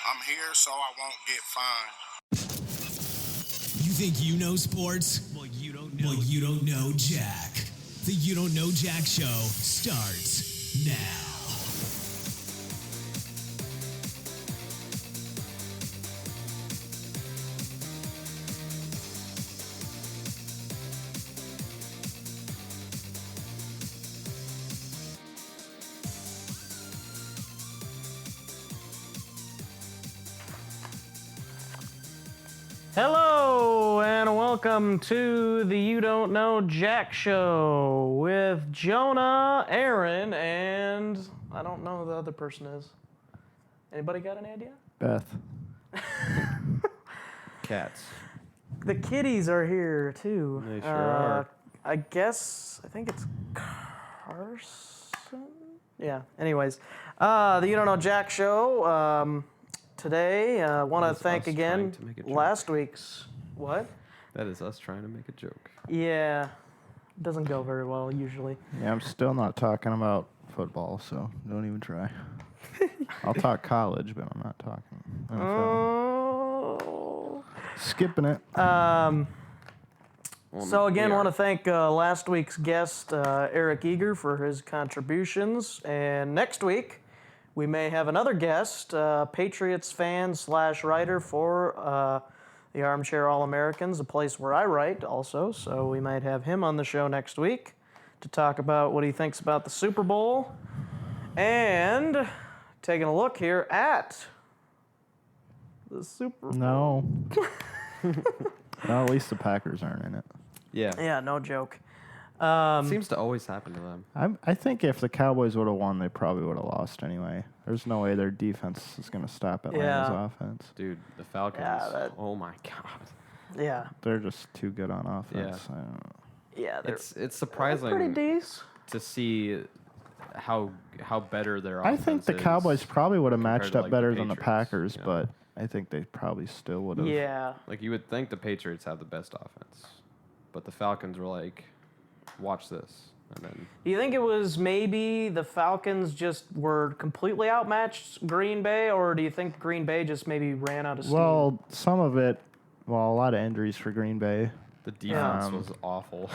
I'm here so I won't get fined. You think you know sports? Well, you don't know. Well, you don't know Jack. The You Don't Know Jack Show starts now. Hello and welcome to the You Don't Know Jack Show with Jonah, Aaron, and I don't know who the other person is. Anybody got any idea? Beth. Cats. The kitties are here too. They sure are. I think it's Carson? Yeah, anyways. The You Don't Know Jack Show. Today, I want to thank again last week's... What? That is us trying to make a joke. Yeah. Doesn't go very well, usually. Yeah, I'm still not talking about football, so don't even try. I'll talk college, but I'm not talking NFL. Oh. Skipping it. So again, I want to thank last week's guest, Eric Eager, for his contributions. And next week, we may have another guest, Patriots fan / writer for the Armchair All-Americans, a place where I write also. So we might have him on the show next week to talk about what he thinks about the Super Bowl. And taking a look here at the Super Bowl. No. Well, at least the Packers aren't in it. Yeah. Yeah, no joke. Seems to always happen to them. I think if the Cowboys would have won, they probably would have lost anyway. There's no way their defense is going to stop Atlanta's offense. Dude, the Falcons. Yeah, oh my God. Yeah. They're just too good on offense. Yeah. I don't know. Yeah, It's surprising pretty decent to see how better their I offense think the is Cowboys probably would have compared matched to, up like, better the than the Patriots, Packers, you know? but I think they probably still would have. Yeah. Like, you would think the Patriots have the best offense, but the Falcons were like, watch this. And then Do you think it was maybe the Falcons just were completely outmatched Green Bay, or do you think Green Bay just maybe ran out of steam? Well, some of it, a lot of injuries for Green Bay. the defense was awful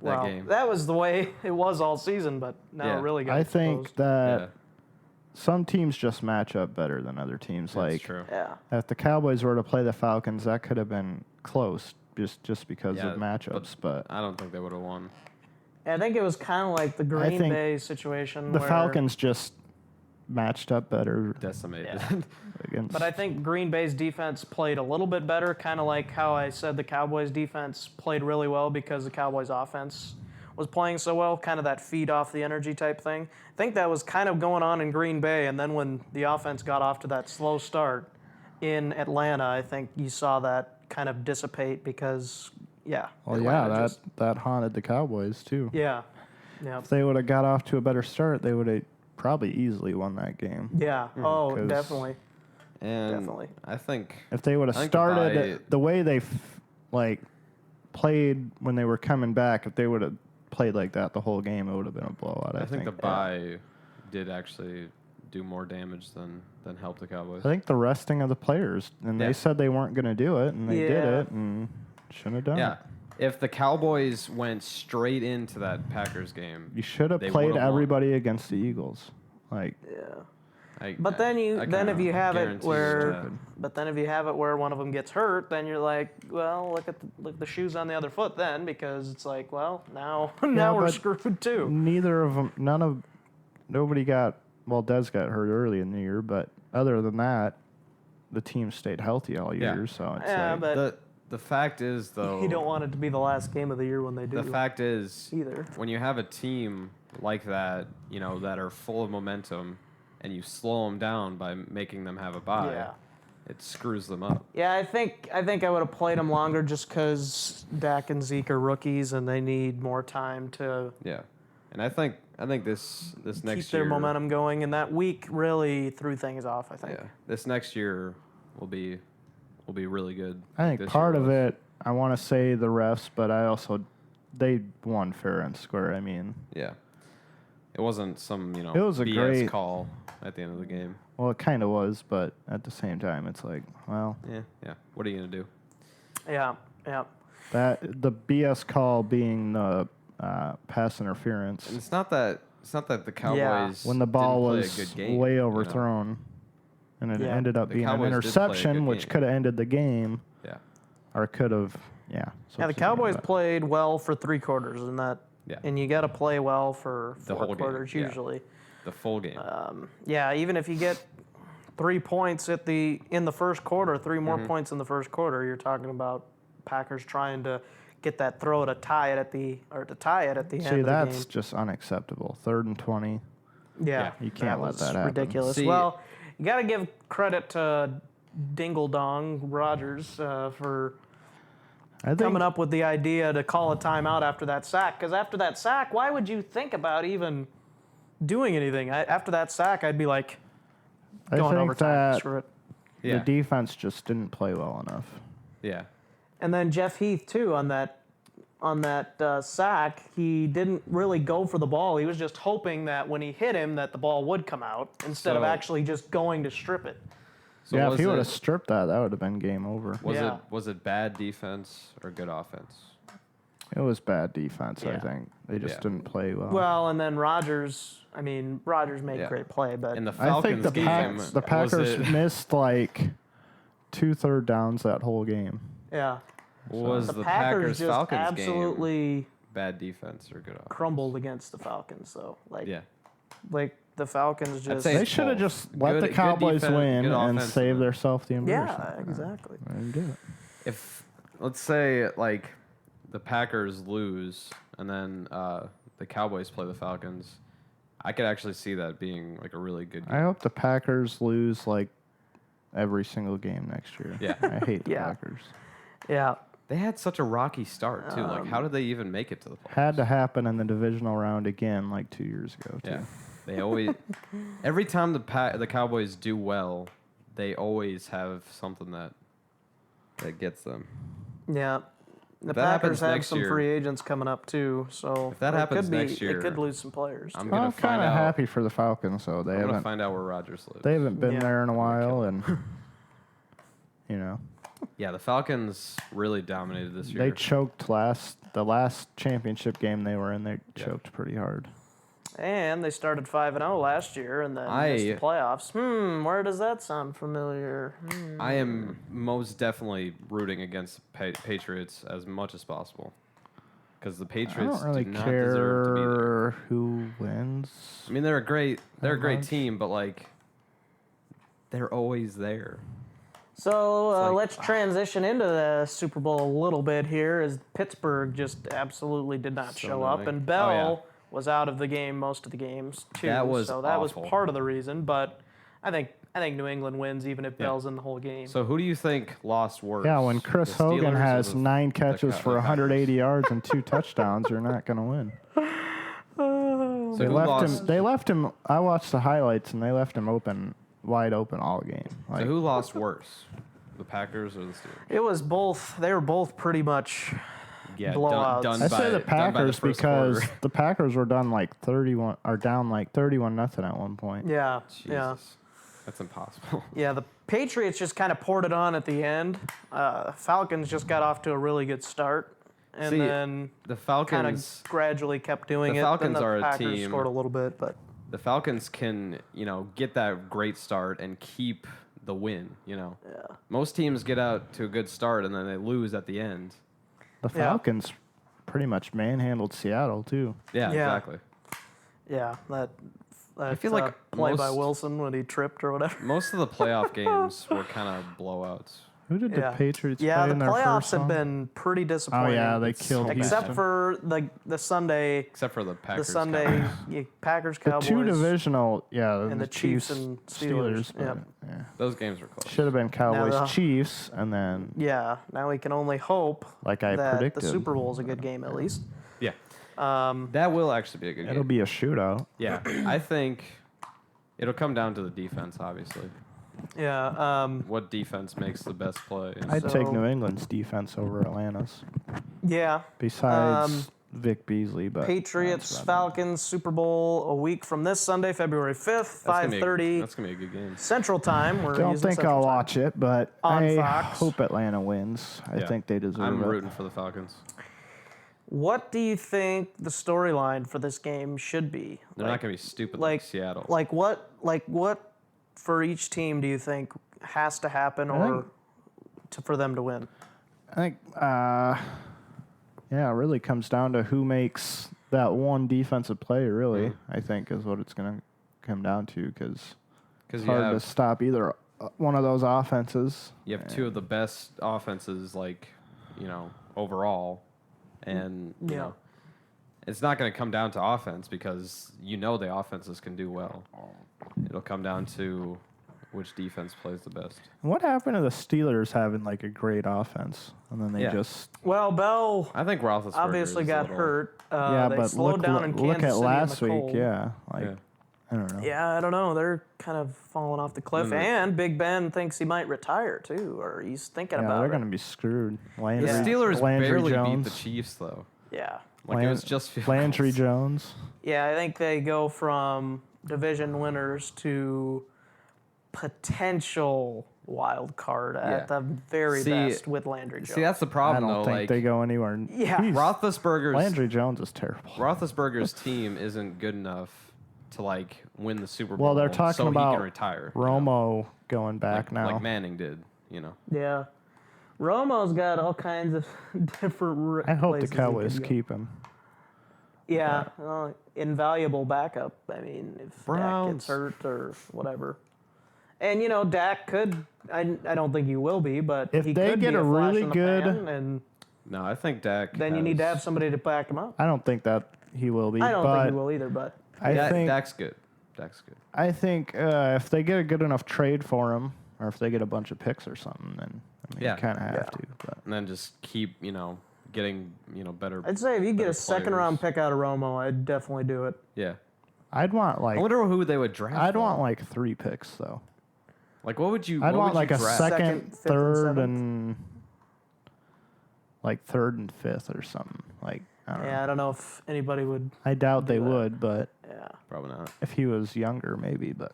well, game. that was the way it was all season, but now it really got I think exposed. that Yeah, some teams just match up better than other teams. that's Like, true. Yeah. if the Cowboys were to play the Falcons, that could have been close just because Yeah, of matchups. But I don't think they would have won. I think it was kind of like the Green think Bay situation. the where, Falcons just matched up better Decimated. against. But I think Green Bay's defense played a little bit better, kind of like how I said the Cowboys' defense played really well because the Cowboys' offense was playing so well, kind of that feed off the energy type thing. I think that was kind of going on in Green Bay, and then when the offense got off to that slow start in Atlanta, I think you saw that kind of dissipate because, Atlanta that haunted the Cowboys too. Yeah. If they would have got off to a better start, they would have probably easily won that game. Yeah. Oh, 'Cause- definitely. And Definitely. I think If they would have I think started the way they played when they were coming back, if they would have played like that the whole game, it would have been a blowout. I think the bye did actually do more damage than help the Cowboys. I think the resting of the players, and Yeah. they said they weren't going to do it, and they did Yeah. it, and shouldn't have done Yeah. it. If the Cowboys went straight into that Packers game, You should have they played would've won. everybody against the Eagles. Like, Yeah. But then if you have it guarantee where, that. but then if you have it where one of them gets hurt, then you're like, well, look at the shoes on the other foot then, because it's like, well, now we're but screwed too. neither of them, nobody got, Dez got hurt early in the year, but other than that, the team stayed healthy all year, Yeah. so it's Yeah, like, but the fact is, though, you don't want it to be the last game of the year when they do. the fact is, either. when you have a team like that, that are full of momentum, and you slow them down by making them have a bye, Yeah. it screws them up. Yeah, I think I would have played them longer just because Dak and Zeke are rookies and they need more time to Yeah, and I think this next year keep their momentum going. And that week really threw things off, I think. Yeah, this next year will be really good. I think this part year of was. it, I want to say the refs, but they won fair and square. I mean, Yeah. It wasn't some, It was a BS great- call at the end of the game. Well, it kind of was, but at the same time, it's like, well, Yeah. What are you gonna do? Yeah. that the BS call being the pass interference And it's not that the Cowboys when the ball didn't was play a good game, way you know? overthrown, and it Yeah. ended up The being an Cowboys did play a interception, good which game. could have ended the game, Yeah. or could have, So Yeah, the it's a game, Cowboys but- played well for 3 quarters, Yeah. and you got to play well for The 4 whole game, quarters yeah. usually. The full game. Yeah, even if you get 3 points in the first quarter, 3 more Mm-hmm. points in the first quarter, you're talking about Packers trying to get that throw to tie it at the end of the game. that's just unacceptable. 3rd and 20. Yeah, You can't let was that happen. ridiculous. See- Well, you got to give credit to Dingle Dong Rogers for I think coming up with the idea to call a timeout after that sack. Because after that sack, why would you think about even doing anything? After that sack, I'd be like, I going think overtime. that Screw it. Yeah. the defense just didn't play well enough. Yeah. And then Jeff Heath too on that sack, he didn't really go for the ball. He was just hoping that when he hit him, that the ball would come out instead of So- actually just going to strip it. So If was he would it- have stripped that would have been game over. Yeah. Was it bad defense or good offense? It was bad defense, I Yeah. think. They just Yeah. didn't play well. Well, and then Rogers made Yeah. great play, but And the I think Falcons game. the Packers was it, missed like 2 third downs that whole game. yeah, was the the Packers just Falcons game absolutely bad defense or good offense? crumbled against the Falcons. So Yeah. like the Falcons just say They it's should have both. just let Good- the good Cowboys defense, win good and offense, save and- themselves the embarrassment. yeah, exactly. Let them do it. If let's say like the Packers lose and then the Cowboys play the Falcons, I could actually see that being like a really good game. I hope the Packers lose like every single game next year. Yeah. I hate the Yeah. Packers. Yeah, They had such a rocky start too. Like, how did they even make it to the playoffs? Had to happen in the divisional round again like 2 years ago, too. Yeah, they always. Every time the Cowboys do well, they always have something that gets them. yeah. The If that happens Packers have next some year- free agents coming up too, so If that happens next they year, could lose some players. I'm too. gonna I'm find kind of out. happy for the Falcons, though. They I'm gonna haven't find out where Rodgers lives. they haven't been Yeah. there in a while, and you know Yeah, the Falcons really dominated this year. they choked the last championship game they were in. They choked pretty hard. And they started 5-0 last year, and then missed the playoffs. Where does that sound familiar? I am most definitely rooting against Patriots as much as possible because the I Patriots don't really do not deserve to be there. care who wins. I mean, they're a great much. team, but like they're always there. So like- let's transition into the Super Bowl a little bit here, as Pittsburgh just absolutely did not So show up, annoying. and Bell Oh, yeah. was out of the game most of the games too. That was so that awful. was part of the reason, but I think New England wins even if Bell's in the whole game. So who do you think lost worse? Yeah, when Chris The Hogan Steelers or has the- 9 the catches Packers? for 180 yards and 2 touchdowns, you're not going to win. So They who left lost? him. They left him. I watched the highlights, and they left him wide open all game. So Like, who lost worse, the Packers or the Steelers? It was both. They were both pretty much. Yeah, Blowouts. done I by, say the done by Packers first because quarter. the Packers were down like 31 nothing at one point. Yeah, yeah. Jesus. That's impossible. Yeah, the Patriots just kind of poured it on at the end. Falcons just got off to a really good start, and See, then The kind Falcons. of gradually kept doing The it. Falcons then the are a Packers team- scored a little bit, but The Falcons can, get that great start and keep the win, yeah, Most teams get out to a good start and then they lose at the end. The Yeah. Falcons pretty much manhandled Seattle too. Yeah, Yeah. exactly. yeah. That I feel like play by most- Wilson when he tripped or whatever. Most of the playoff games were kind of blowouts. Who did Yeah. the Patriots Yeah, play the in their playoffs first have one? been pretty Oh disappointing. yeah, they It's killed so Houston. except for the Sunday, Except for the Packers. Packers, the Cowboys, 2 divisional, and the Chiefs and Steelers. but, Yep. yeah. Those games were close. Should have been Cowboys the- Chiefs, and then Yeah, now we can only hope like I that predicted, the Super Bowl is a good game at least. Yeah. That will actually be a good it'll game. be a shootout. Yeah. I think it'll come down to the defense, obviously. Yeah, What defense makes the best play? I'd take So- New England's defense over Atlanta's. yeah. Besides Vic Beasley, but Patriots, Falcons, Super Bowl a week from this Sunday, February 5th, 5:30. That's gonna be a good game. Central Time. We're don't using think Central I'll Time. watch it, but On I Fox. hope Atlanta wins. I think they deserve I'm it. rooting for the Falcons. What do you think the storyline for this game should be? They're not gonna be stupid like Seattle. Like what for each team do you think has to happen for them to win? I think, it really comes down to who makes that one defensive play, really, I think, is what it's going to come down to, because it's hard to stop either one of those offenses. You have two of the best offenses, overall, and, you know, it's not going to come down to offense because the offenses can do well. It'll come down to which defense plays the best. What happened to the Steelers having a great offense, and then they just? Well, Bell. I think Roethlisberger obviously got hurt. They but slowed down in Kansas look at City last in the week. cold. I don't know. Yeah, I don't know. They're kind of falling off the cliff. And Big Ben thinks he might retire too, or he's thinking about it. They're going to be screwed. The Steelers Landry barely Jones. beat the Chiefs, though. Yeah. It was just field Landry goals. Jones. Yeah, I think they go from division winners to potential wild card at the very best with Landry Jones. See, that's the I problem, don't though. think they go anywhere. Yeah. Roethlisberger's Landry Jones is terrible. Roethlisberger's team isn't good enough to win the Super Bowl. Well, they're talking so about he can retire. Romo going back now. like Manning did. Yeah. Romo's got all kinds of different I hope the places he Cowboys could go. keep him. Yeah, invaluable backup. I mean, if Dak Browns. gets hurt or whatever. And, Dak could, I don't think he will be, but If he they could get be a flash really in the good- pan, and No, I think Dak. then you need to have somebody to back him up. I don't think that he will be. I don't but think he will either, but I think Dak's good. Dak's good. I think if they get a good enough trade for him, or if they get a bunch of picks or something, then you kind of have to. But And then just keep, getting, better. I'd say if you get a better second round players. pick out of Romo, I'd definitely do it. Yeah. I'd want I wonder who they would draft. I'd though. want 3 picks though. What would you? I'd what want would you a draft? Second, second, fifth, and third, seventh? and third and fifth or something. I don't know. Yeah, I don't know if anybody would. I doubt they that. would, but Yeah. Probably not. if he was younger, maybe. But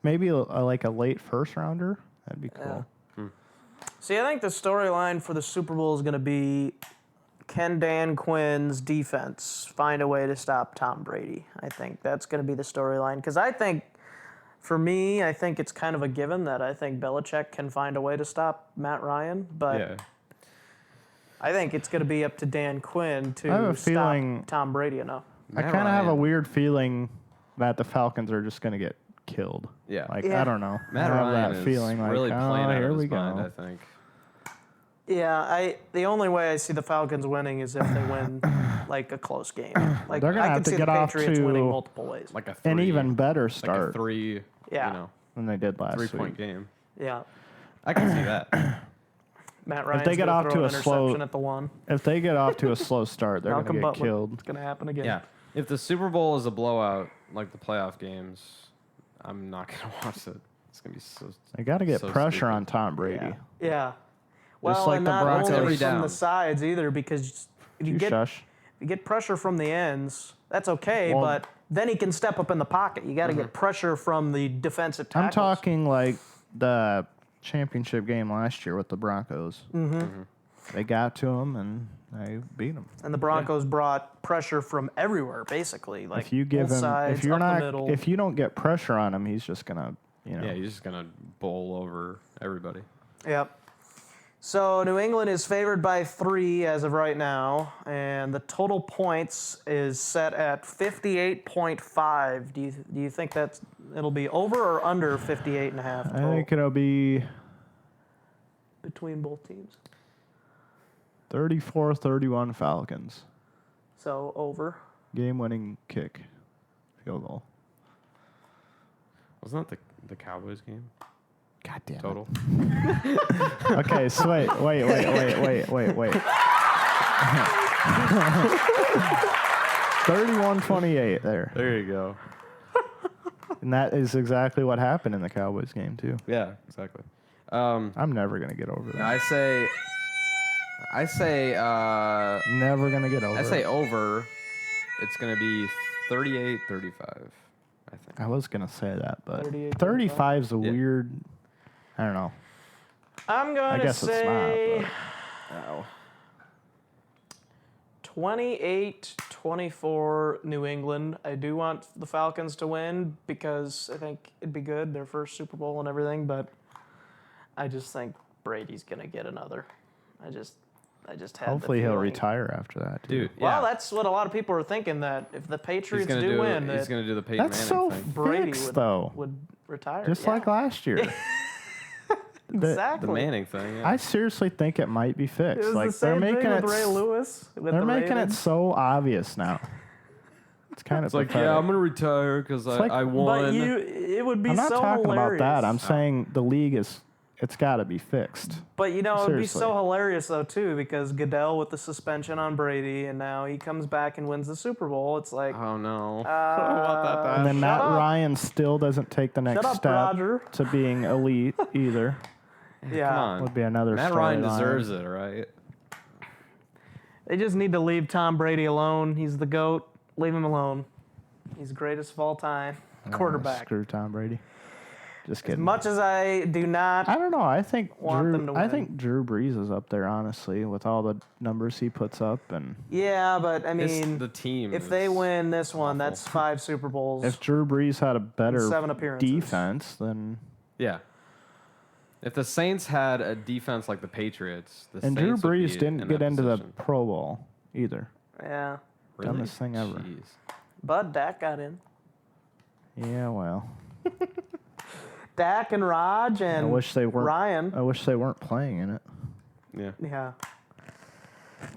maybe a late first rounder. That'd be cool. See, I think the storyline for the Super Bowl is going to be can Dan Quinn's defense find a way to stop Tom Brady? I think that's going to be the storyline. Because I think, for me, I think it's kind of a given that I think Belichick can find a way to stop Matt Ryan. But Yeah. I think it's going to be up to Dan Quinn I have to a stop feeling- Tom Brady enough. I Matt kind of have a Ryan- weird feeling that the Falcons are just going to get killed. Yeah. Yeah. I don't know. Matt I have Ryan that is feeling really playing out here of we his mind, go. I think. Yeah, the only way I see the Falcons winning is if they win a close game. They're gonna I have could to see get the off Patriots to winning multiple ways. Like a 3, An even better like start a 3, Yeah. than they did last 3-point week. game. Yeah. I can see that. Matt Ryan's they get gonna off throw to an a slow- interception at the one. If they get off to a slow start, they're going to Malcolm get Butler. killed. It's going to happen again. Yeah. If the Super Bowl is a blowout, like the playoff games, I'm not going to watch it. It's going to be so. They got to get so pressure stupid. on Tom Brady. Yeah. Well, like and the not Broncos. only Every from down. the sides either, because if you get pressure from the ends, that's okay, Well- but then he can step up in the pocket. You got to get pressure from the defensive tackles. I'm talking like the championship game last year with the Broncos. They got to him and they beat him. And the Broncos brought pressure from everywhere, basically. Like If you give both him, sides, if you're up the not, middle. if you don't get pressure on him, he's just gonna, Yeah, he's just going to bowl over everybody. Yep. So New England is favored by 3 as of right now, and the total points is set at 58.5. Do you think it'll be over or under 58.5 I total think it'll be between both teams? 34-31 Falcons. So over. Game-winning kick, field goal. Wasn't that the Cowboys game? God damn Total? Okay, so wait. 31-28 there. There you go. And that is exactly what happened in the Cowboys game, too. Yeah, exactly. I'm never going to get over that. I say I say Never going to get over I say it. over. It's going to be 38-35, I think. I was going to say that, but 38, 35 is a weird, I don't know. I'm going to say it's not, 28-24 New England. I do want the Falcons to win because I think it'd be good, their first Super Bowl and everything, but I just think Brady's going to get another. I just had hopefully the he'll feeling. retire after that, too. Dude, Well, yeah. that's what a lot of people are thinking, that if the Patriots he's do win, he's that going to do the Peyton That's Manning so thing. Brady fixed, though. would retire. Just Yeah. like last year. Exactly. The Manning thing, yeah. I seriously think it might be It fixed. was Like the same they're thing making with it. Ray Lewis. With They're the making it Ravens. so obvious now. It's kind of It's like, pathetic. yeah, I'm going to retire because like- I won. But it would be I'm not so talking hilarious. about that. I'm saying the league it's got to be fixed. But it would be Seriously. so hilarious though too, because Goodell with the suspension on Brady, and now he comes back and wins the Super Bowl. It's like, Oh, no. I don't want that to And then happen. Matt up. Ryan still doesn't take the next Shut up, step Roger. to being elite either. yeah, Come on. Would be another Matt Ryan storyline. deserves it, right? they just need to leave Tom Brady alone. He's the GOAT. Leave him alone. He's the greatest of all time. Quarterback. Screw Tom Brady. Just As kidding. much as I do not, I don't know. I think want them to I win. think Drew Brees is up there, honestly, with all the numbers he puts up. And yeah, but I mean, The team. if they is- win this one, awful. that's 5 Super Bowls. if Drew Brees had a better 7 appearances. defense, then Yeah. If the Saints had a defense like the Patriots, the and Drew Saints would be Brees didn't in get that into position. the Pro Bowl either. Yeah, Really? Dumbest thing ever. Jeez. but Dak got in. Yeah, well, Dak and Raj and I wish they weren't. Ryan. I wish they weren't playing in it. Yeah. Yeah.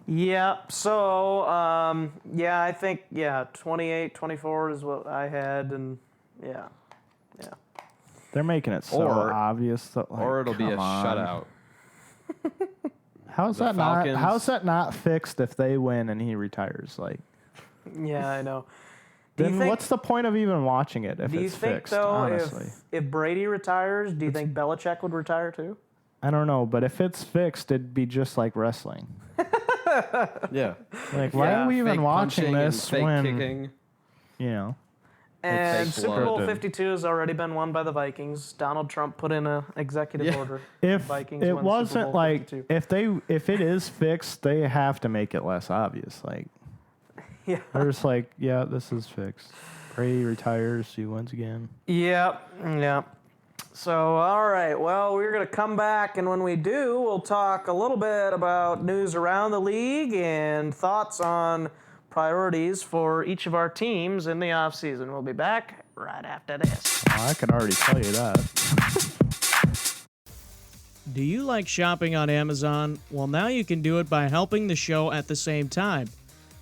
Yeah. So, I think 28-24 is what I had, and yeah. They're making it so Or- obvious that, like, Or it'll be a come on. shutout. How's The that Falcons- not? How's that not fixed if they win and he retires? Like, Yeah, I know. Do you then think, what's the point of even watching it if do you it's think fixed? though, Honestly, if Brady retires, do you think Belichick would retire too? I don't know, but if it's fixed, it'd be just like wrestling. Yeah. Like, why Yeah, are we even Fake watching punching and this fake when kicking. you know? And fake Super blood. Bowl 52 has already been won by the Vikings. Donald Trump put in an executive Yeah. order. If Vikings it win Super wasn't Bowl like 52. if it is fixed, they have to make it less obvious. Like, Yeah. they're just like, yeah, this is fixed. Brady retires, he wins again. Yep. So, all right. Well, we're going to come back, and when we do, we'll talk a little bit about news around the league and thoughts on priorities for each of our teams in the offseason. We'll be back right after this. Well, I could already tell you that. Do you like shopping on Amazon? Well, now you can do it by helping the show at the same time.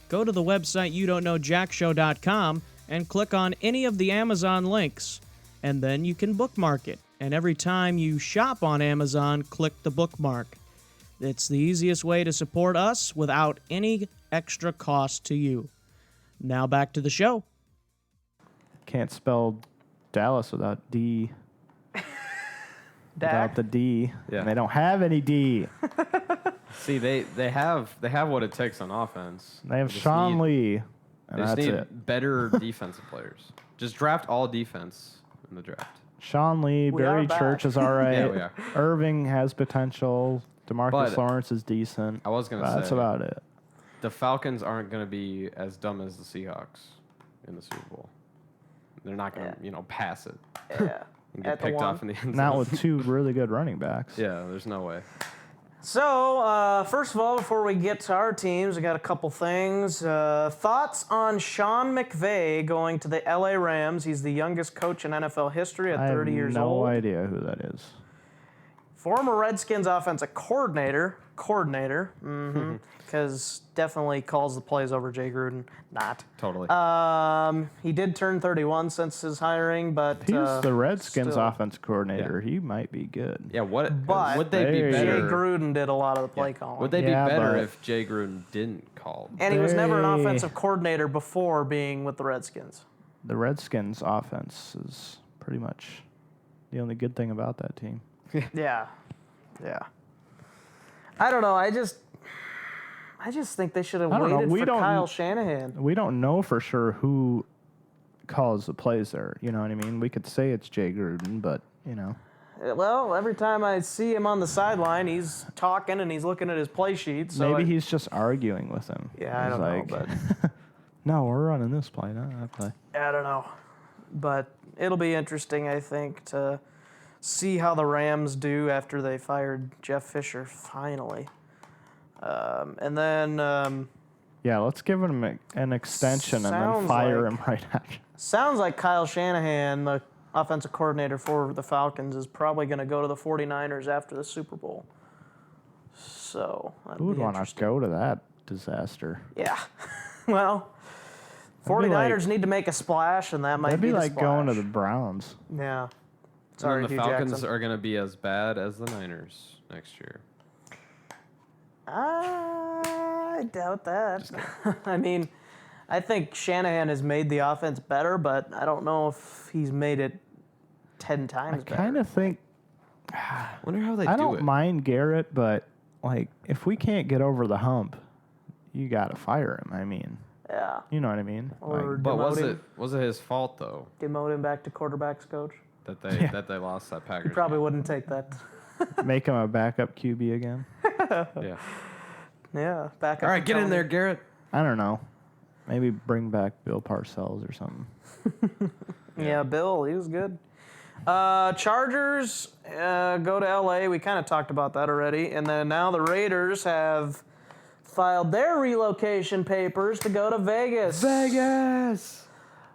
Go to the website youdon'tknowjackshow.com and click on any of the Amazon links, and then you can bookmark it. And every time you shop on Amazon, click the bookmark. It's the easiest way to support us without any extra cost to you. Now back to the show. Can't spell Dallas without D. Dak? Without the D. Yeah. And they don't have any D. See, they have what it takes on offense. They have just Sean need- Lee, They and just that's need it. better defensive players. Just draft all defense in the draft. Sean Lee, We are Barry back. Church is all right. Yeah, we are. Irving has potential. DeMarcus But Lawrence is decent. I was gonna That's say about it. the Falcons aren't going to be as dumb as the Seahawks in the Super Bowl. They're not going to, pass it Yeah. and At get the picked one. off in the end zone. Not with two really good running backs. Yeah, there's no way. So, first of all, before we get to our teams, I got a couple things. Thoughts on Sean McVay going to the LA Rams. He's the youngest coach in NFL history at I 30 have years no old. idea who that is. Former Redskins offensive coordinator, because definitely calls the plays over Jay Gruden. Not. Totally. He did turn 31 since his hiring, but He's the Redskins still. offense coordinator. He might be good. yeah, but would they be There you Jay better? go. Gruden did a lot of the play calling. Would they Yeah, be better but- if Jay Gruden didn't call? And he was never an They- offensive coordinator before being with the Redskins. The Redskins offense is pretty much the only good thing about that team. Yeah. I don't know. I just think they should have I don't know. waited We for don't- Kyle Shanahan. We don't know for sure who calls the plays there. You know what I mean? We could say it's Jay Gruden, but, you know. Well, every time I see him on the sideline, he's talking and he's looking at his play sheet. So Maybe he's just arguing with him. Yeah, I He's don't know, but no, we're running this play, not that play. I don't know. But it'll be interesting, I think, to see how the Rams do after they fired Jeff Fisher finally. And then Yeah, let's give him an extension and then Sounds fire like- him right after. sounds like Kyle Shanahan, the offensive coordinator for the Falcons, is probably going to go to the 49ers after the Super Bowl. So that'll Who would be want to interesting. go to that disaster? Yeah. Well, 49ers need to make a splash, and that might That'd be the like going to the splash. Browns. Yeah. And Sorry, then the Hugh Falcons Jackson. are going to be as bad as the Niners next year. I doubt that. I mean, I think Shanahan has made the offense better, but I don't know if he's made it 10 times I better. kind of think Wonder how they I do don't it. mind Garrett, but like if we can't get over the hump, you got to fire him. I mean, Yeah. you know what I mean? Or But demote was it his fault though demote him back to quarterbacks coach? that they lost that Packers? He probably wouldn't take that. Like, make him a backup QB again. Yeah. Yeah. Back up. All right, to get in Tony. there, Garrett. I don't know. Maybe bring back Bill Parcells or something. Yeah, Bill, he was good. Chargers go to LA. We kind of talked about that already. And then now the Raiders have filed their relocation papers to go to Vegas. Vegas.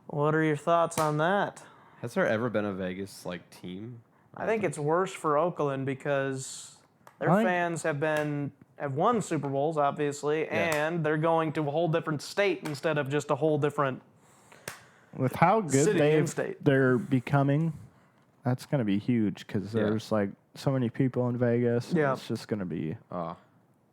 What are your thoughts on that? Has there ever been a Vegas team? I think it's worse for Oakland because their I think- fans have won Super Bowls, obviously, and they're going to a whole different state instead of just a whole different. With how good City and state. they're becoming, that's going to be huge because there's like so many people in Vegas. Yeah. It's just going to be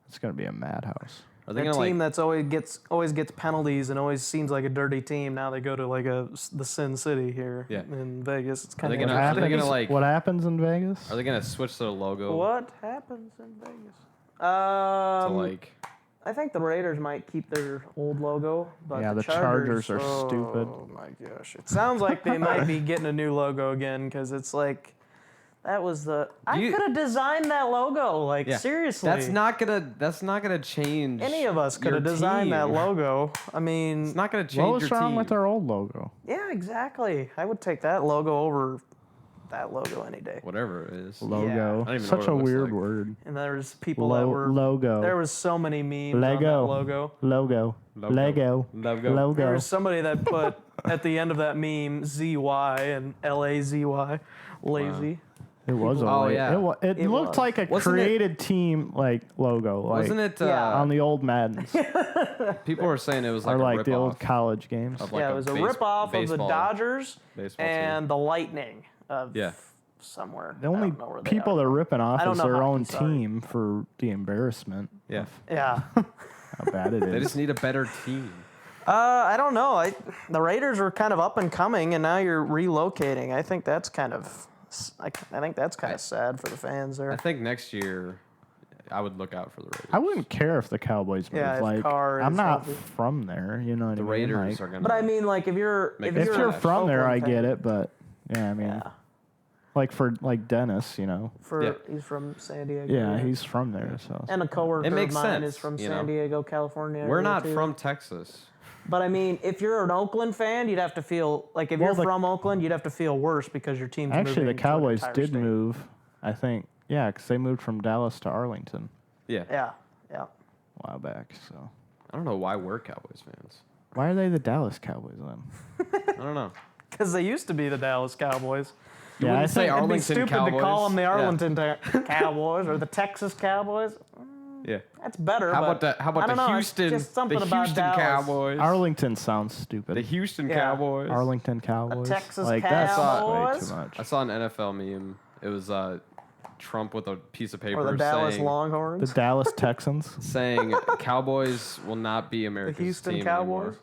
it's going to be a madhouse. Are they A gonna team that's always gets penalties and always seems like a dirty team. Now they go to like the Sin City here in Vegas. It's kind they of gonna- are they gonna, like- what happens in Vegas? Are they gonna switch their logo What happens in Vegas? to like? I think the Raiders might keep their old logo, but Yeah, the the Chargers are oh, stupid. Oh my gosh! It sounds like they might be getting a new logo again because it's like that was the. I You- could have designed that logo. Like seriously, That's not gonna change. any of us could your have designed that team. logo. I mean, It's not gonna change What was your wrong team. with our old logo? yeah, exactly. I would take that logo over that logo any day. Whatever it is. Logo. I don't even know Such what it a looks weird like. word. And there was people that were Logo. There was so many memes on that Lego. logo. Logo. Logo. Lego. Logo. There Logo. was somebody that put at the end of that meme ZY and LAZY, lazy. It was a Oh, la- yeah. It It looked was. like a Wasn't it- created team like logo. Like Wasn't it? Yeah. on the old Maddens People were saying it was like or a like rip the old off college games. of like Yeah, a it was a base- rip-off of the baseball- Dodgers baseball and team. the Lightning of Yeah. somewhere. The I only don't know where they people are. they're ripping off I don't is know their hockey, own sorry. team for the embarrassment. Yeah. Yeah. How bad it They is. just need a better team. I don't know. The Raiders were kind of up and coming, and now you're relocating. I think that's kind of. I think that's kind of sad for the fans there. I think next year, I would look out for the Raiders. I wouldn't care if the Cowboys move. Yeah, if like Carr I'm is not healthy. from there. You know what The I mean? Raiders Like, are gonna. But I mean, like if you're Make if it if you're you're an from there, I Oakland get fan- it. But yeah, I mean, Yeah. like for like Dennis, you know. For he's from San Diego. Yeah, he's from there. So And a coworker It makes of mine sense, is from you San know? Diego, California. We're area not too. from Texas. But I mean, if you're an Oakland fan, you'd have to feel like if Well, you're the- from Oakland, you'd have to feel worse because your team's actually, the moving to an Cowboys entire did state. move. I think yeah, because they moved from Dallas to Arlington Yeah. Yeah, yeah. a while back. So I don't know why we're Cowboys fans. why are they the Dallas Cowboys then? I don't know. Because they used to be the Dallas Cowboys. Yeah, I wouldn't say think It'd be Arlington stupid Cowboys. to call them the Yeah. Arlington Cowboys or the Texas Cowboys. Yeah. That's better. How but about I don't the know, it's Houston? just something The about Houston Dallas. Cowboys. Arlington sounds stupid. The Houston Yeah. Cowboys. Arlington Cowboys. Texas like that's way Cowboys? too much. I saw an NFL meme. It was Trump with a piece of paper Or the Dallas saying, Longhorns. The Dallas Texans. saying Cowboys will not be The America's Houston team Cowboys. anymore.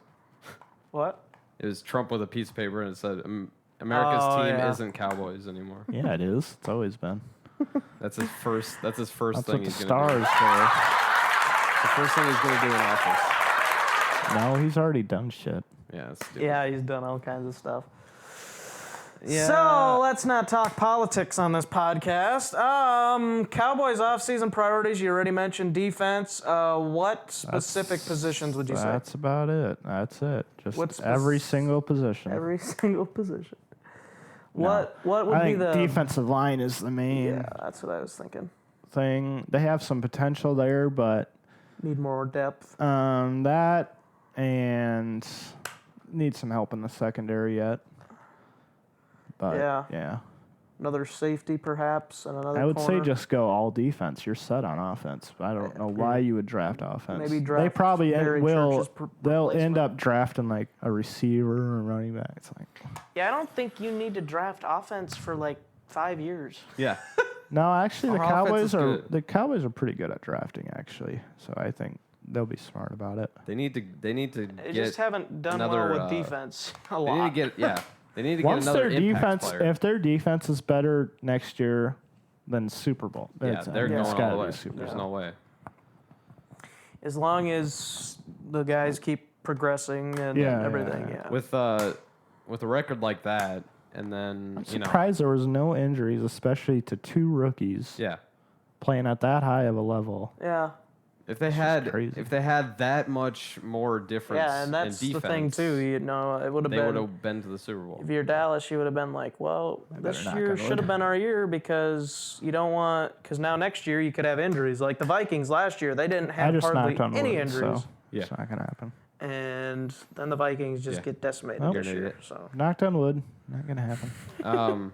What? It was Trump with a piece of paper and it said, America's Oh, team yeah. isn't Cowboys anymore. Yeah, it is. It's always been. That's his first. That's his first That's thing what the he's gonna stars the first thing he's going to do in office. No, he's already done shit. Yeah, that's stupid. Yeah, he's done all kinds of stuff. Yeah. So let's not talk politics on this podcast. Cowboys offseason priorities. You already mentioned defense. What specific positions would you say? That's about it. That's it. Just What's every single position. Every single position. What would I be think the defensive line is the main Yeah, that's what I was thinking. thing. They have some potential there, but Need more depth. that and need some help in the secondary yet. But yeah. Another safety, perhaps, and another. I would corner. say just go all defense. You're set on offense. I don't know why you would draft offense. Maybe draft they probably Barry will. Church's They'll end replacement. up drafting like a receiver or running back. It's like Yeah, I don't think you need to draft offense for like 5 years. Yeah. no, actually Our offense is good. Cowboys are pretty good at drafting actually. So I think they'll be smart about it. They need to They get just haven't done another, well with defense a They lot. need to get They need to Once get another their impact defense, player. if their defense is better next year than Super Bowl, Yeah, they're going it's all gotta the be way. Super There's Bowl. no way. As long as the guys keep progressing and everything. Yeah. With a record like that, and then I'm surprised there was no injuries, especially to two rookies yeah. playing at that high of a level. Yeah. If they had that much more difference Yeah, and that's in defense, the thing too. You know, it would have they been. would have been to the Super Bowl. If you're Dallas, you would have been like, well, this knock year on should wood. have been our year because you don't want, because now next year you could have injuries. Like the Vikings last year, they didn't I have just hardly knocked on any wood, injuries. so Yeah. it's not gonna happen. And then the Vikings just Yeah. get decimated Well, this You're an year. idiot. So Knocked on wood, not gonna happen.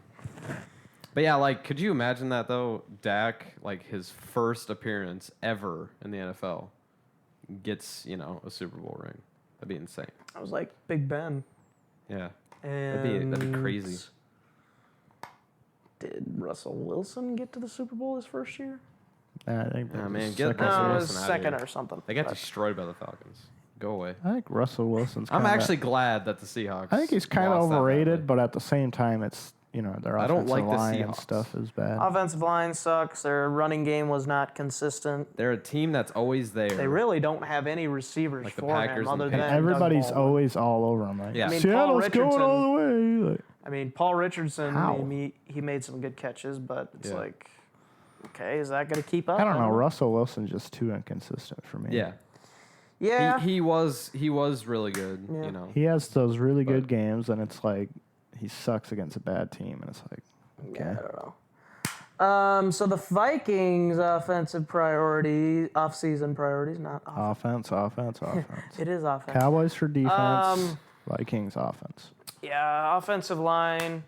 But yeah, like, could you imagine that though? Dak, like his first appearance ever in the NFL, gets a Super Bowl ring. That'd be insane. I was like Big Ben. Yeah, And that'd be crazy. Did Russell Wilson get to the Super Bowl his first year? I think Oh, man, second get No, Russell it Wilson was out of second here. or something. They got But destroyed by the Falcons. Go away. I think Russell Wilson's. I'm kinda- actually glad that the Seahawks. I think he's kind of lost that overrated, badly. but at the same time, it's their I offensive don't like the line and Seahawks. stuff is bad. Offensive line sucks. Their running game was not consistent. They're a team that's always there. They really don't have any receivers Like the for Packers him and the other than Patriots. Everybody's Doug Baldwin. always all over him. Like, Yeah. I mean, Paul Seattle's going Richardson- all the way. Like, I mean, Paul Richardson, How? he made some good catches, but it's Yeah. like, okay, is that going to keep up? I don't know. Russell Wilson's just too inconsistent for me. Yeah. Yeah. He was really good. Yeah. He has those really good games, and it's like he sucks against a bad team, and it's like, okay. Yeah, I don't know. So the Vikings offensive off-season priorities, not off. Offense. It is offense. Cowboys for defense, Vikings offense. Yeah, offensive line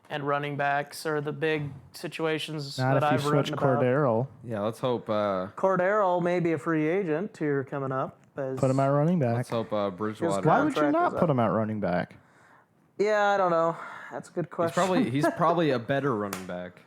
and running backs are the big situations Not that if you I've switch written about. Cordero, Yeah, let's hope Cordero may be a free agent here coming up. put him at running back. let's hope Bridgewater. Why would you contract not is put up. him at running back? Yeah, I don't know. That's a good question. He's probably a better running back.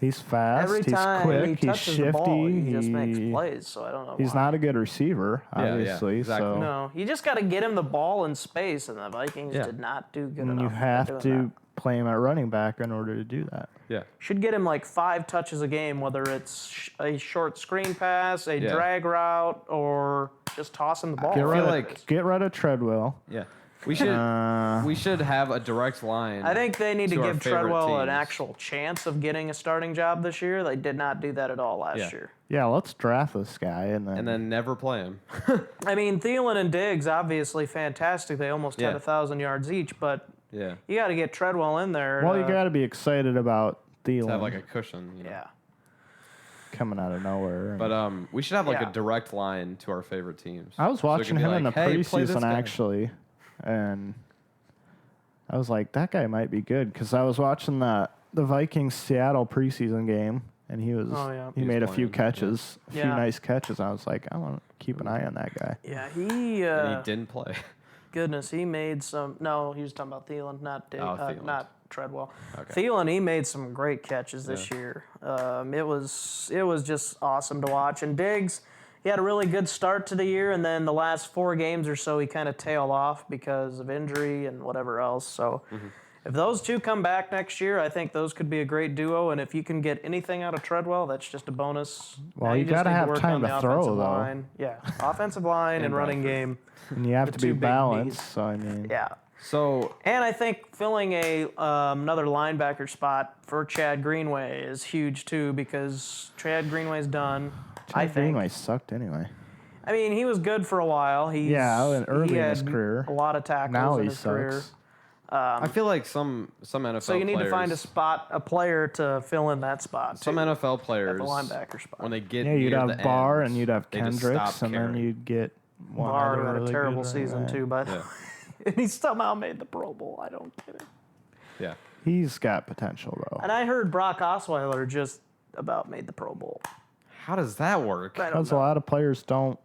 He's fast. Every he's time quick. he He's touches shifty. the ball, he just makes plays. So I don't know. He's why. not a good receiver, Yeah, obviously. exactly. So No, you just got to get him the ball in space, and the Vikings Yeah. did not do good and enough. you have at to doing that. play him at running back in order to do that. Yeah. Should get him like 5 touches a game, whether it's a short screen pass, a Yeah. drag route, or just toss him the ball. Get rid, of, like- get rid of Treadwell. Yeah. We should have a direct line. I think they need to our give favorite Treadwell an teams. actual chance of getting a starting job this year. They did not do that at all last Yeah. year. Yeah, let's draft this guy and then never play him. I mean, Thielen and Diggs, obviously fantastic. They almost had Yeah. 1,000 yards each, but Yeah. you got to get Treadwell in there. Well, you got to be excited about Thielen To have like a cushion. Yeah. coming out of nowhere. But we should have like Yeah. a direct line to our favorite teams. I was So we watching could be him in the like, "Hey, play this preseason guy." actually, and I was like, that guy might be good because I was watching the Vikings Seattle preseason game, and he was Oh, yeah. he He was made a few playing, yeah. catches, a few Yeah. nice catches. I was like, I want to keep an eye on that guy. Yeah, And he he didn't play. goodness, he made some. No, he was talking about Thielen, not Thielen. not Treadwell. Okay. Thielen, he made some great catches this year. It was just awesome to watch. And Diggs, he had a really good start to the year, and then the last 4 games or so, he kind of tailed off because of injury and whatever else. So If those two come back next year, I think those could be a great duo. And if you can get anything out of Treadwell, that's just a bonus. Well, Now you just gotta need have work time on the to throw, offensive though. line. Yeah, offensive line and running game. And you have The to be two big balanced. needs. So I mean, Yeah. So And I think filling another linebacker spot for Chad Greenway is huge too, because Chad Greenway's done. I think. Greenway sucked anyway. I mean, he was good for a while. Early he in his had career. a lot of tackles Now in he his career. sucks. I feel like some NFL So you need players, to find a player to fill in that spot. some too, NFL players, at the linebacker spot. when they get Yeah, you'd near have the Barr end, and you'd have they just Kendricks, stop and then carrying. you'd get one Barr other had a really terrible good season running too, back. but Yeah. and he somehow made the Pro Bowl. I don't get it. Yeah. He's got potential though. And I heard Brock Osweiler just about made the Pro Bowl. How does that work? I don't Because a know. lot of players don't.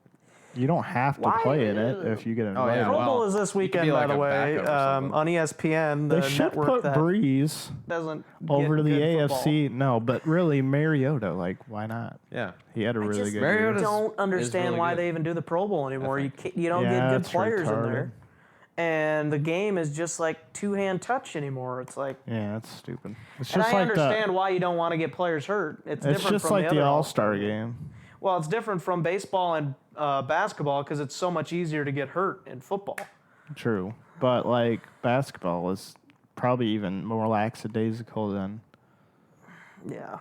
You don't have to Why? play in it if you get invited. yeah, Pro well, Bowl is this you could weekend, be by like the a way, backup or something. on ESPN, the They should network put that Breeze doesn't over get to the good AFC. football. No, but really Mariota. Like, why not? Yeah. He had a really just good Mariota- year. don't understand really why good. they even do the Pro Bowl anymore. You don't Yeah, get good it's players in retarded. there, and the game is just like two-hand touch anymore. It's like, Yeah, that's stupid. It's and just I like understand why you don't want to get players hurt. It's It's different just from like the the other All-Star game. Well, it's different from baseball and basketball because it's so much easier to get hurt in football. True, but like basketball is probably even more lackadaisical than Yeah,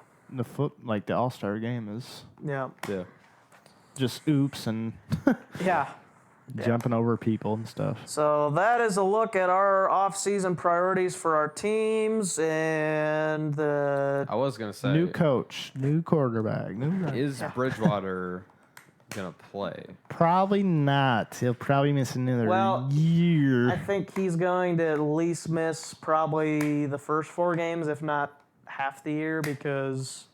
like the All-Star game is. yeah, Yeah. Just oops and yeah. jumping over people and stuff. So that is a look at our off-season priorities for our teams and the. I was gonna say, New coach, new quarterback, new guy. is Bridgewater gonna play? Probably not. He'll probably miss another Well, year. I think he's going to at least miss probably the first 4 games, if not half the year, because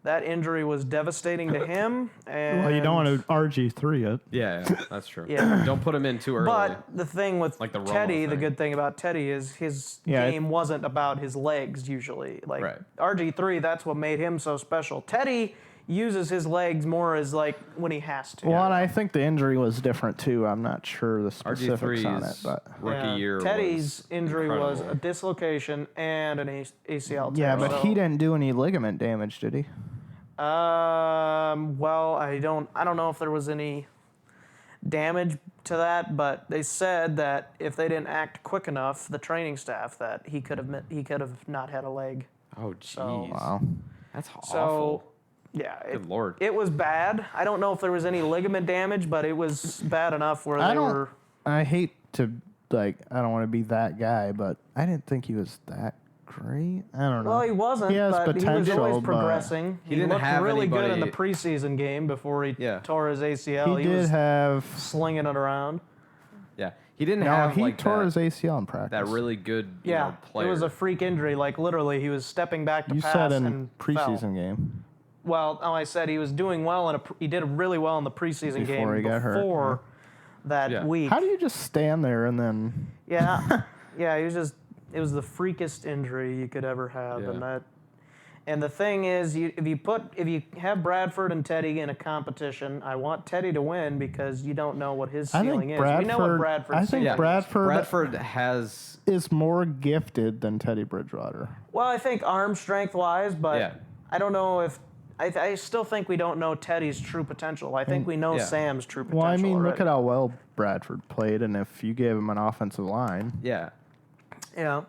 that injury was devastating to him. And Well, you don't want to RG3 it. Yeah, that's true. Yeah. Don't put him in too early. But the thing with Like the Romo Teddy, the thing. good thing about Teddy is his Yeah, game wasn't about his legs usually. Like Right. RG3, that's what made him so special. Teddy uses his legs more as like when he has to. Well, and I think the injury was different too. I'm not sure the specifics on it, RG3's but rookie Yeah, year. Teddy's was injury was incredible. a dislocation and an ACL tear. yeah, but so- he didn't do any ligament damage, did he? Well, I don't know if there was any damage to that, but they said that if they didn't act quick enough, the training staff, that he could have not had a leg. Oh, jeez. Wow. That's So, awful. yeah, Good lord. it was bad. I don't know if there was any ligament damage, but it was bad enough where they were. I hate to I don't want to be that guy, but I didn't think he was that great. I don't know. Well, he wasn't, He has but he was potential, always but progressing. He didn't looked have really good in the anybody- preseason game before he Yeah. tore his ACL. He was did have. slinging it around. Yeah, he didn't No, have he like tore that, his ACL in practice. that really good Yeah, player. it was a freak injury. Like literally, he was stepping back to You pass said in and preseason fell. game. Well, no, I said he was doing well he did really well in the preseason game Before he got hurt, before that Yeah. week. How do you just stand there and then? Yeah, yeah, he was just. It was the freakest injury you could ever have, Yeah. and the thing is, if you have Bradford and Teddy in a competition, I want Teddy to win because you don't know what his I ceiling think is. We know what Bradford- Bradford's I think ceiling is. Bradford has. Is more gifted than Teddy Bridgewater. Well, I think arm strength wise, but Yeah. I don't know if. I still think we don't know Teddy's true potential. I think we know yeah. Sam's true potential. Well, I mean, look already. at how well Bradford played, and if you gave him an offensive line, Yeah. Yeah.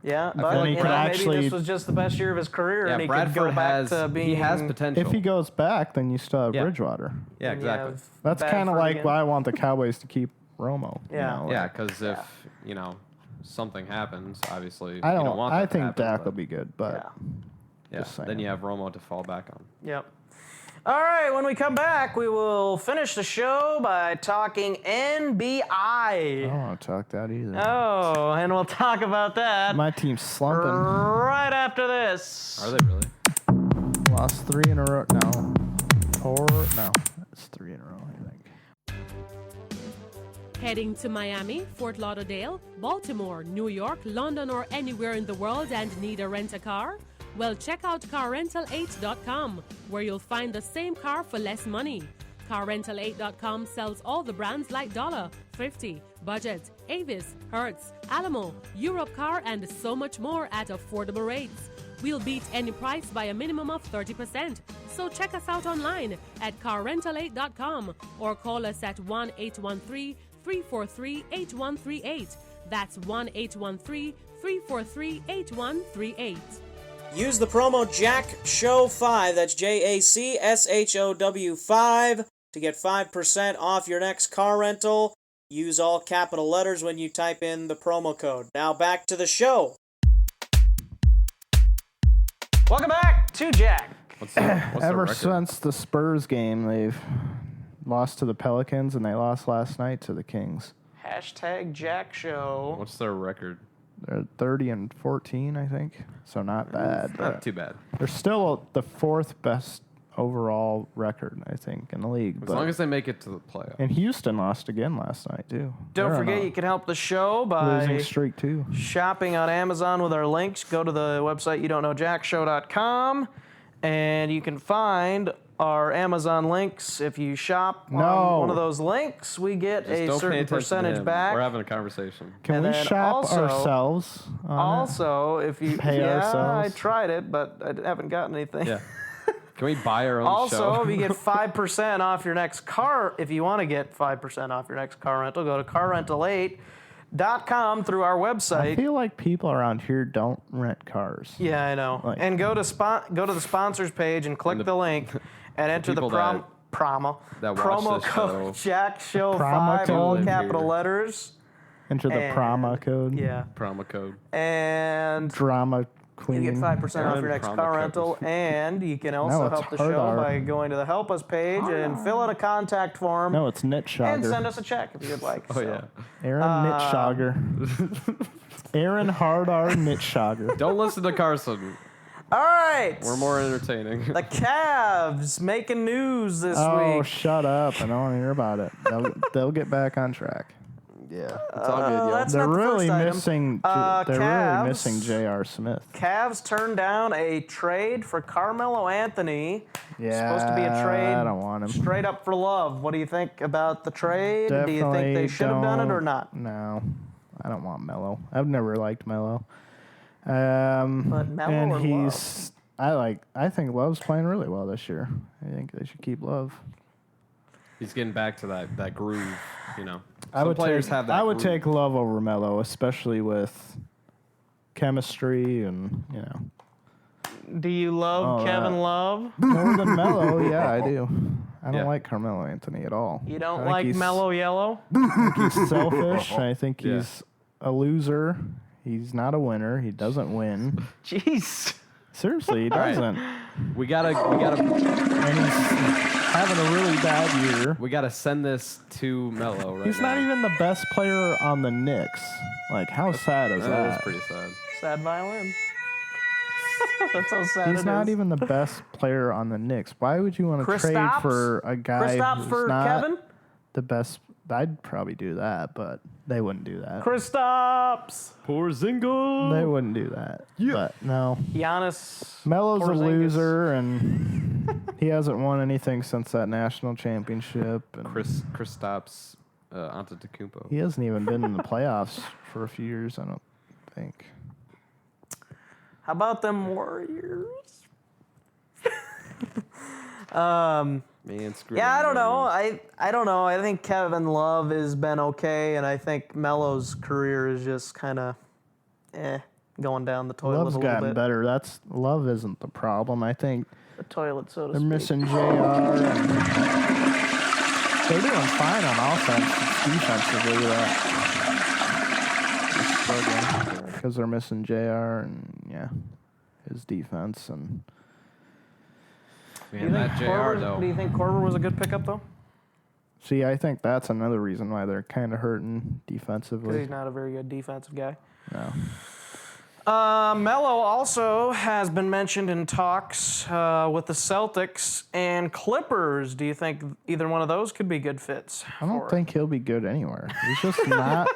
Yeah, feel but like you he know, could maybe actually- this was just the best year of his career, Yeah, and he Bradford could go back has. to being. He has potential. if he goes back, then you still have Yeah. Bridgewater. Yeah, and you exactly. have That's kind of Bradford like again. why I want the Cowboys to keep Romo. Yeah. Yeah, because if something happens, obviously I you don't. don't want I that to think happen, Dak but- will be good, but Yeah. Yeah, Just saying. then you have Romo to fall back on. Yep. All right, when we come back, we will finish the show by talking I NBI. don't want to talk that either. Oh, and we'll talk about that My team's slumping. right after this. Are they really? Lost 3 in a row. No. 4. No. It's 3 in a row, I think. Heading to Miami, Fort Lauderdale, Baltimore, New York, London, or anywhere in the world and need a rent-a-car? Well, check out CarRental8.com, where you'll find the same car for less money. CarRental8.com sells all the brands like Dollar, 50, Budget, Avis, Hertz, Alamo, Europcar, and so much more at affordable rates. We'll beat any price by a minimum of 30%. So check us out online at carrental8.com or call us at 1-813-343-8138. That's 1-813-343-8138. Use the promo JACKSHOW5, that's JACSHOW5, to get 5% off your next car rental. Use all capital letters when you type in the promo code. Now back to the show. Welcome back to Jack. What's Ever the since the Spurs game, they've lost to the Pelicans, and they lost last night to the Kings. Hashtag Jack Show. What's their record? They're 30-14, I think. So not bad. Not too bad. They're still the fourth best overall record, I think, in the league. As long as they make it to the playoffs. And Houston lost again last night, too. Don't forget you can help the show by losing streak, too. shopping on Amazon with our links. Go to the website youdon'tknowjackshow.com, and you can find our Amazon links. If you shop on one of those links, we get Just a don't pay certain attention to percentage him. back. We're having a conversation. Can And we then shop also- ourselves? Also, if you Pay ourselves? I tried it, but I haven't gotten anything. Yeah. Can we buy our own Also, show? if you get 5% off your next car, if you want to get 5% off your next car rental, go to carrental8.com through our I website. feel like people around here don't rent cars. Yeah, I know. Like- And go to the sponsors page and click the link and enter the people promo that watch promo this code show. JackShow5, all code. capital Here. letters. Enter the And- promo code. Yeah. Promo code. And Drama you queen. get 5% off your next Promo car code. rental, and you can also it's help the hard show R. by going to the Help Us page and fill out a contact form No, it's and send Nitschogger. us a check if you'd like. Oh, So, yeah. Aaron Nitschogger. Aaron Hardar Nitschogger. Don't listen to Carson. All right. We're more entertaining. The Cavs making news this Oh, week. shut up. I don't want to hear about it. They'll get back on track. Yeah. It's all good, yo. That's They're not the really first item. missing. Cavs. They're really missing J.R. Smith. Cavs turned down a trade for Carmelo Anthony. Yeah, Supposed to be a trade I don't want him. straight up for love. What do you think about the trade? Do you think they Definitely should have done it or don't- not? No, I don't want Melo. I've never liked Melo. But Melo and or he's I think Love's playing really well this year. I think they should keep Love. He's getting back to that groove, you know. I Some would players take, have that I would groove. take Love over Melo, especially with chemistry and Do you love Oh, Kevin Love? more than Melo. Yeah, I do. I don't Yeah. like Carmelo Anthony at all. You I don't think like he's- Mellow Yellow? He's selfish. I think Yeah. he's a loser. He's not a winner. He doesn't win. Jeez. Seriously, he right. doesn't. We gotta And he's having a really bad year. send this to Melo right He's now. not even the best player on the Knicks. Like, how sad is That that? is pretty sad. Sad violin. That's how sad He's it not is. even the best player on the Knicks. Why would you want to trade Kristaps? for a guy Kristaps who's for not Kevin? the best? I'd probably do that, but they wouldn't do that. Kristaps. Porzingis. They wouldn't do that. Yeah. But no. Giannis. Melo's a Porzingis. loser, and he hasn't won anything since that national championship. And Kristaps Antetokounmpo. he hasn't even been in the playoffs for a few years, I don't think. How about them Warriors? Man, screw Yeah, I them don't know. Warriors. I don't know. I think Kevin Love has been okay, and I think Melo's career is just kind of going down the toilet Love's a little gotten bit. better. Love isn't the problem. I think The toilet, so to they're speak. missing JR. And they're doing fine on offense. It's defensively that struggling because they're missing JR and his defense and. Man, that JR though. Do you think Korver was a good pickup though? See, I think that's another reason why they're kind of hurting Because defensively. he's not a very good defensive guy. No. Melo also has been mentioned in talks with the Celtics and Clippers. Do you think either one of those could be good fits? I don't think he'll be good anywhere. He's just not.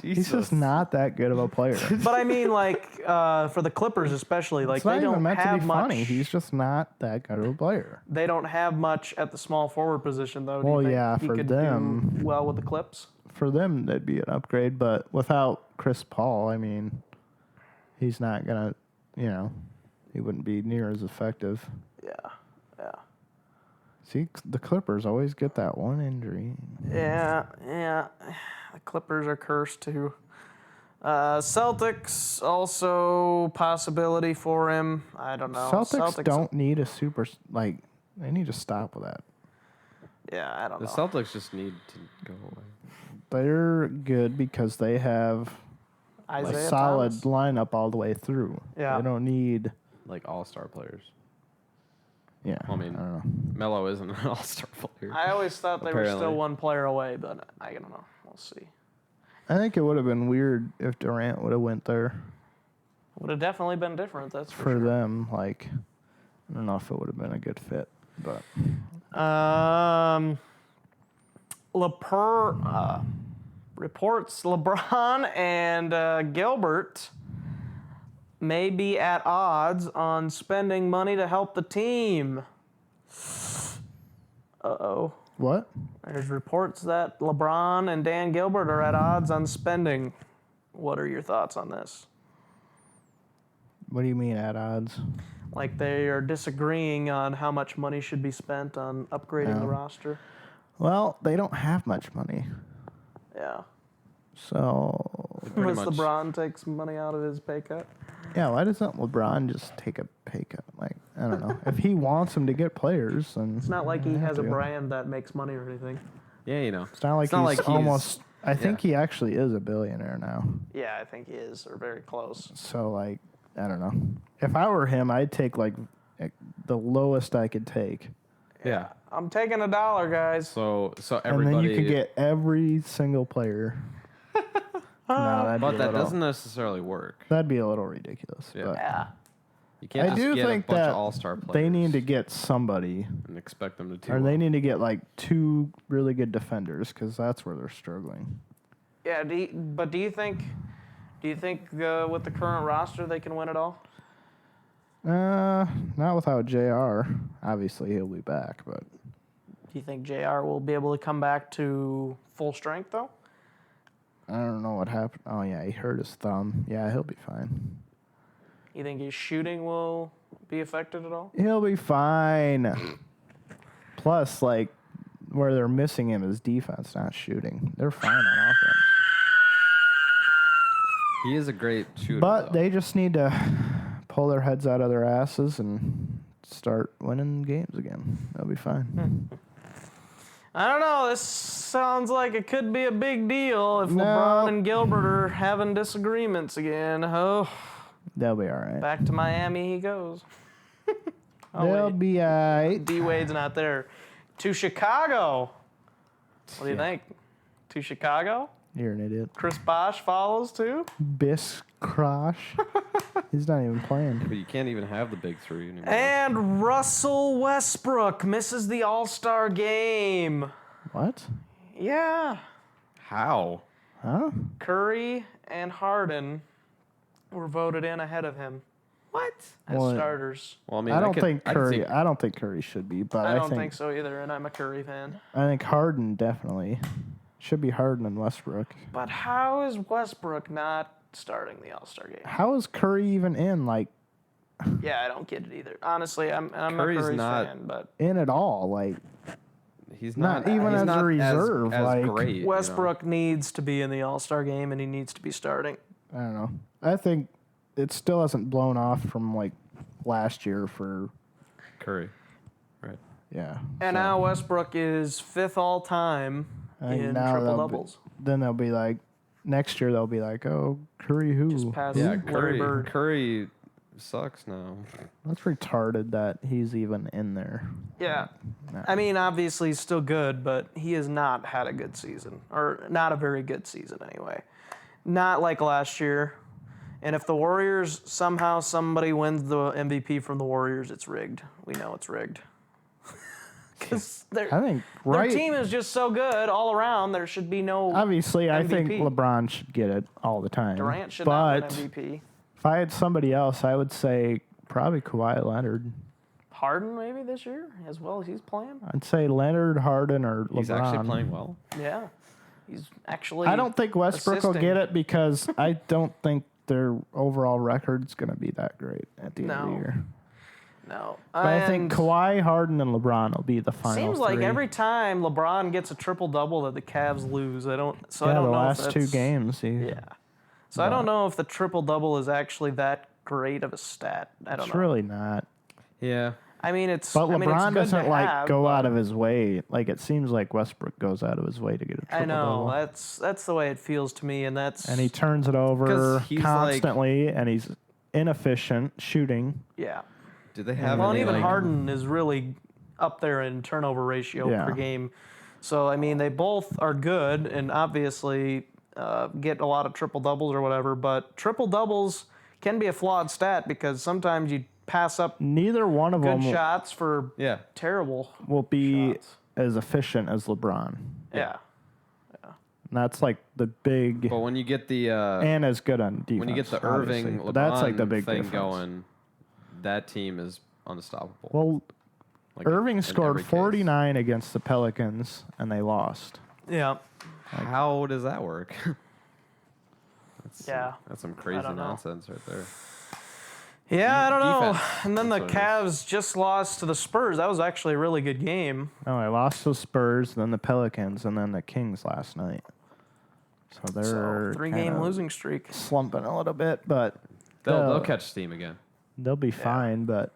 He's just not that good of a player. But I mean, like for the Clippers especially, like It's not they even don't meant to have be much. funny. He's just not that good of a player. They don't have much at the small forward position, though. Do Well, you think yeah, he for could them. do well with the Clips? for them, that'd be an upgrade. But without Chris Paul, I mean, he's not going to, he wouldn't be near as effective. Yeah. See, the Clippers always get that one injury. Yeah. The Clippers are cursed, too. Celtics, also possibility for him. I don't know. Celtics don't need a super, they need to stop with that. Yeah, I don't know. The Celtics just need to go away. They're good because they have a solid lineup all the way through. Yeah. They don't need... all-star players. Yeah. Well, I mean, don't know. Melo isn't an all-star player. I always thought they were still Apparently. one player away, but I don't know. We'll see. I think it would have been weird if Durant would have went there. Would have definitely been different, that's for For sure. them. I don't know if it would have been a good fit, but... Reports LeBron and Gilbert may be at odds on spending money to help the team. Uh-oh. What? There's reports that LeBron and Dan Gilbert are at odds on spending. What are your thoughts on this? What do you mean at odds? Like they are disagreeing on how much money should be spent on upgrading the roster. Well, they don't have much money. Yeah. So... Pretty Unless much. LeBron takes money out of his pay cut. Yeah, why doesn't LeBron just take a pay cut? I don't know. If he wants him to get players, then... It's not like he has a to. brand that makes money or anything. Yeah, It's not like he's almost... I think he actually is a billionaire now. Yeah, I think he is, or very close. So, I don't know. If I were him, I'd take, the lowest I could take. Yeah. I'm taking $1, guys. So And everybody. then you could get every single player. No, But that doesn't necessarily work. That'd be a little ridiculous. Yeah. But Yeah. You can't I just do get think a bunch that of all-star players. they need to get somebody, and expect them to do. or well. they need to get two really good defenders, because that's where they're struggling. Yeah, do you think with the current roster they can win it all? Not without JR. Obviously, he'll be back, but Do you think JR will be able to come back to full strength, though? I don't know what happened. Oh, yeah, he hurt his thumb. Yeah, he'll be fine. You think his shooting will be affected at all? He'll be fine. Plus, where they're missing him is defense, not shooting. They're fine on offense. He is a great shooter. But though. they just need to pull their heads out of their asses and start winning games again. They'll be fine. I don't know. This sounds like it could be a big deal if No. LeBron and Gilbert are having disagreements again. Oh, They'll be all right. back to Miami he goes. They'll wait. be all right. D-Wade's not there. To Chicago. What do you think? To Chicago? You're an idiot. Chris Bosh follows too? Biss Crush. He's not even playing. But you can't even have the big three anymore. And Russell Westbrook misses the All-Star game. What? Yeah. How? Huh? Curry and Harden were voted in ahead of him. What? As Well, starters. Well, I mean, I don't think I could Curry. see- I don't think Curry should be, but I don't think so either, and I'm a Curry fan. I think Harden definitely should be Harden and Westbrook. But how is Westbrook not starting the All-Star game? How is Curry even in? Yeah, I don't get it either. Honestly, I'm Curry's a Curry's not- fan, but In at all? he's not not, even he's as a not reserve, As great, you know? Westbrook needs to be in the All-Star game, and he needs to be starting. I don't know. I think it still hasn't blown off from last year for Curry, right? yeah. And so now Westbrook is 5th all-time I think in now triple-doubles. then they'll be next year they'll be oh, Curry who? Just past Yeah, Larry Bird. Curry sucks now. That's retarded that he's even in there. Yeah. Nah. I mean, obviously he's still good, but he has not had a good season. Or not a very good season, anyway. Not like last year. And if the Warriors, somehow somebody wins the MVP from the Warriors, it's rigged. We know it's rigged. Because their I think right. team is just so good all around, there should be no Obviously, I think MVP. LeBron should get it all the time. Durant should but not win MVP. if I had somebody else, I would say probably Kawhi Leonard. Harden maybe this year, as well as he's playing. I'd say Leonard, Harden, or LeBron. He's actually playing well. Yeah. He's actually. I don't think Westbrook will get it because I don't think their overall record's going to be that great at the end of the year. No. But I think Kawhi, Harden, and LeBron will be the final Seems like three. every time LeBron gets a triple-double that the Cavs lose. I don't know the if last two games. So I don't know if the triple-double is actually that great of a stat. I don't know. It's really not. Yeah. I mean, it's. But LeBron LeBron doesn't go but out of his way. Like it seems like Westbrook goes out of his way to get a triple. I know that's the way it feels to me, and he turns it over constantly, like, and he's inefficient shooting. Yeah. Do they have? Well, and even like, Harden is really up there in turnover ratio per game. So I mean, they both are good, and obviously get a lot of triple doubles or whatever. But triple doubles can be a flawed stat because sometimes you pass up neither one of them shots for terrible will be shots. As efficient as LeBron. Yeah. And that's like the big. But when you get the and as good on defense, when you get the Irving LeBron that's like the big thing difference. going, that team is unstoppable. Well, like Irving scored 49 against the Pelicans, and they lost. Yeah. How does that work? That's some crazy nonsense right there. Yeah, I don't know. Defense. And then the That's Cavs just lost to the Spurs. That was actually a really good game. No, they lost to the Spurs, then the Pelicans, and then the Kings last night. So they're 3-game losing streak. Slumping a little bit, but They'll catch steam again. They'll be fine, but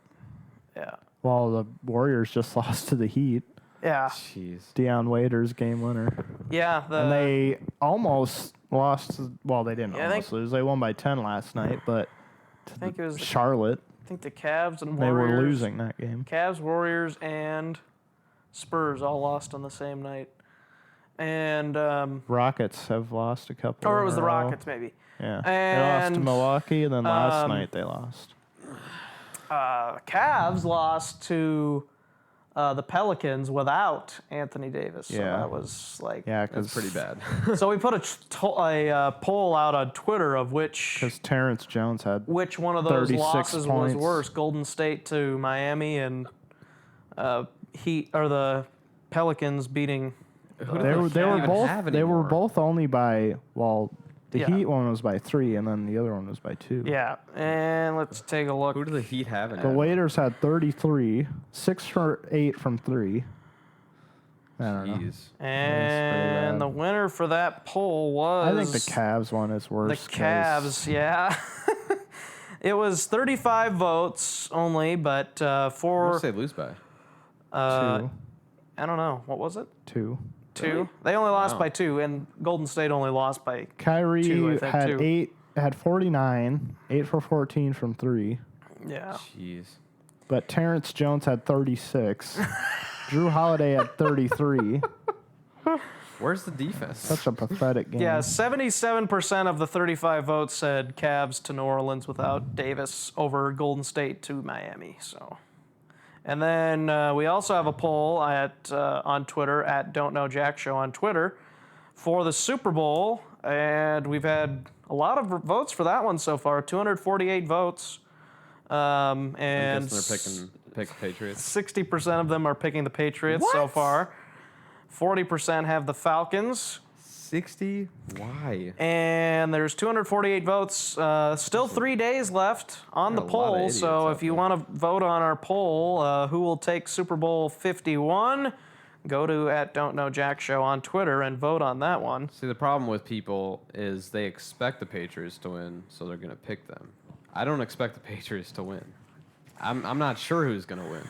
well, the Warriors just lost to the Heat. Yeah. Jeez. Deion Waiters game winner. Yeah. And they almost lost. Well, they didn't almost lose. They won by 10 last night, but I think it was Charlotte. I think the Cavs and Warriors. They were losing that game. Cavs, Warriors, and Spurs all lost on the same night. And Rockets have lost a couple. Or it was the Rockets, maybe. Yeah. They lost to Milwaukee, and then last night they lost. Cavs lost to the Pelicans without Anthony Davis. So that was like... Yeah, that's pretty bad. So we put a poll out on Twitter of because Terrence Jones had which one of those losses points. was worse, Golden State to Miami and Heat or the Pelicans beating... They were both only by the Heat one was by 3 and then the other one was by 2. Yeah, and let's take a look. Who do the Heat have in The Waiters had 33, 6 for 8 from 3. I don't know. And the winner for that poll was... I think the Cavs one is worse. The Cavs, yeah. It was 35 votes only, but for... What did they lose by? 2. I don't know. What was it? 2. 2? Really? They only lost by 2, and Golden State only lost by Kyrie 2, I think, had had 49, 8 for 14 from 3. Yeah. Jeez. But Terrence Jones had 36. Drew Holiday had 33. Where's the defense? Such a pathetic game. Yeah, 77% of the 35 votes said Cavs to New Orleans without Davis over Golden State to Miami. So, and then we also have a poll on Twitter at Don't Know Jack Show on Twitter for the Super Bowl, and we've had a lot of votes for that one so far. 248 votes, and I guess they're pick Patriots. 60% of them are picking the Patriots so far. 40% have the Falcons. 60? Why? And there's 248 votes. Still 3 days left on the poll. So if you want to vote on our poll, who will take Super Bowl 51, go to at Don't Know Jack Show on Twitter and vote on that one. See, the problem with people is they expect the Patriots to win, so they're going to pick them. I don't expect the Patriots to win. I'm not sure who's going to win.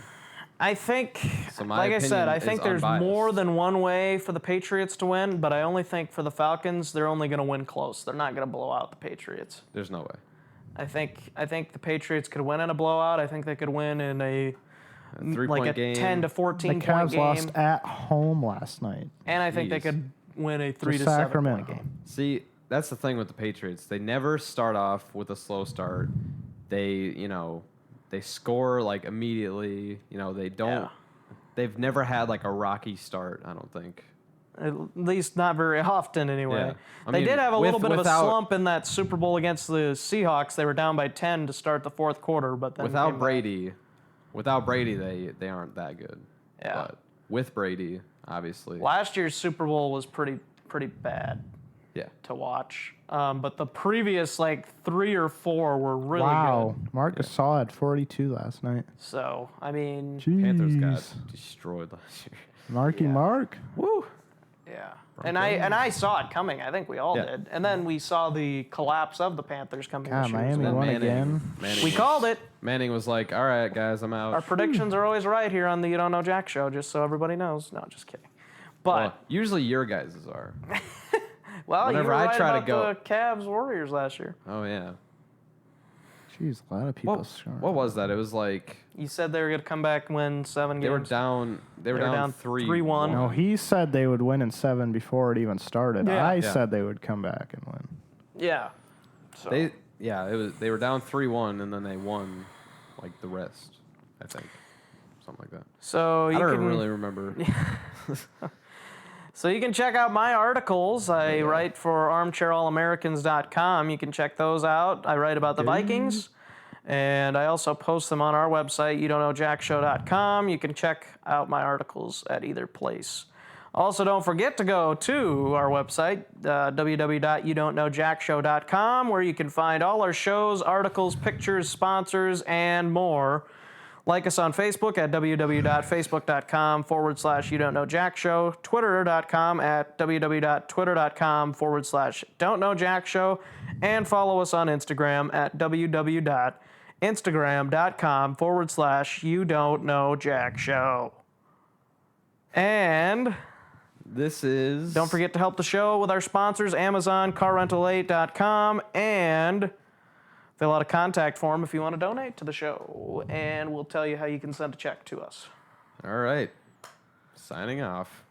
I think, So like I said, I think there's unbiased. more than one way for the Patriots to win, but I only think for the Falcons, they're only going to win close. They're not going to blow out the Patriots. There's no way. I think the Patriots could win in a blowout. I think they could win in a 3-point game. 10 to 14 The point Cavs game. lost at home last night. And I think they Jeez. could win a 3 to Sacramento. 7 point game. See, that's the thing with the Patriots. They never start off with a slow start. They score like immediately. They don't. Yeah. They've never had like a rocky start, I don't think. At least not very often, anyway. Yeah. They did have a little bit of a without- slump in that Super Bowl against the Seahawks. They were down by 10 to start the fourth quarter, but then Without came Brady, they aren't that good. Yeah. But with Brady, obviously. back. Last year's Super Bowl was pretty pretty bad Yeah. to watch. But the previous, 3 or 4 were really good. Marcus Saw had 42 last night. So, I mean... Panthers got Jeez. destroyed last year. Mark. Woo! Yeah. And I saw it coming. I think we all did. And then we saw the collapse of the Panthers coming this year. Miami won again. We called it. Manning was like, all right, guys, I'm out. Our predictions are always right here on the You Don't Know Jack show, just so everybody knows. No, just kidding. But Well, usually your guys' are. you whenever were I right try to about go- the Cavs Warriors last year. Oh, yeah. Jeez, a lot of people. What was that? It was like You said they were going to come back and win 7 games. they were down. They were down 3-1. No, he said they would win in 7 before it even started. Yeah. I Yeah. said they would come back and win. Yeah. So. They were down 3-1 and then they won like the rest. I think something like that. So I you don't can really remember. So you can check out my articles. I write for armchairallamericans.com. You can check those out. I write about the Vikings, and I also post them on our website, youdon'tknowjackshow.com. You can check out my articles at either place. Also, don't forget to go to our website, www.youdon'tknowjackshow.com, where you can find all our shows, articles, pictures, sponsors, and more. Like us on Facebook at www.facebook.com/YouDon'tKnowJackShow, Twitter.com at www.twitter.com/Don'tKnowJackShow, and follow us on Instagram at www.instagram.com/YouDon'tKnowJackShow. And This is. don't forget to help the show with our sponsors, Amazon, CarRental8.com, and fill out a contact form if you want to donate to the show, and we'll tell you how you can send a check to us. All right. Signing off.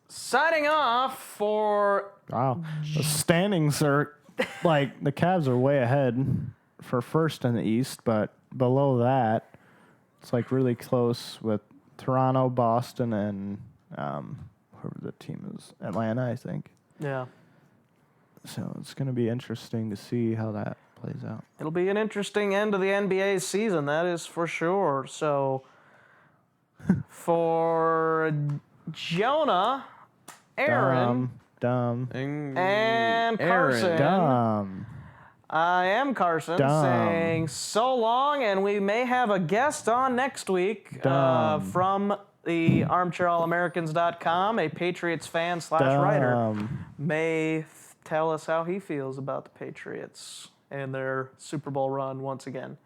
Signing off for... Wow. The standings are like the Cavs are way ahead for first in the East, but below that, it's like really close with Toronto, Boston, and whoever the team is, Atlanta, I think. Yeah. So it's going to be interesting to see how that plays out. It'll be an interesting end to the NBA season, that is for sure. So, for Jonah, Aaron, and Carson, I am Carson saying so long, and we may have a guest on next week from the armchairallamericans.com, a Patriots fan / writer, may tell us how he feels about the Patriots and their Super Bowl run once again.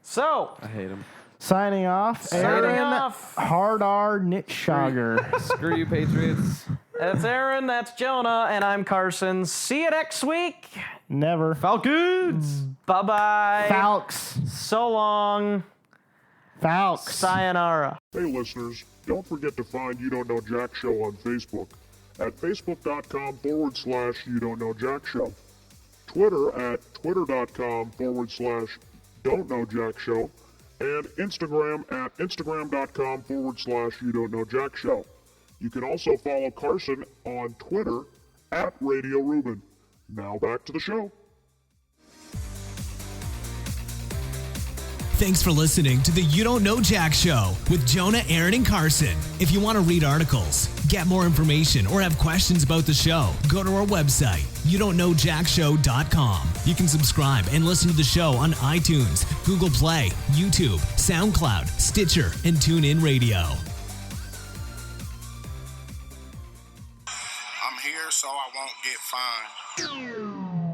So, I hate him. Signing off, Aaron Hardar Nitschauger. Screw you, Patriots. that's Aaron, that's Jonah, and I'm Carson. See you next week. Never. Falcons. Bye-bye. Falcons. So long. Falcons. Sayonara. Hey listeners, don't forget to find You Don't Know Jack Show on Facebook at facebook.com/YouDon'tKnowJackShow. Twitter at twitter.com/Don'tKnowJackShow, and Instagram at instagram.com/YouDon'tKnowJackShow. You can also follow Carson on Twitter at Radio Ruben. Now back to the show. Thanks for listening to the You Don't Know Jack Show with Jonah, Aaron, and Carson. If you want to read articles, get more information, or have questions about the show, go to our website, youdon'tknowjackshow.com. You can subscribe and listen to the show on iTunes, Google Play, YouTube, SoundCloud, Stitcher, and TuneIn Radio. I'm here so I won't get fined.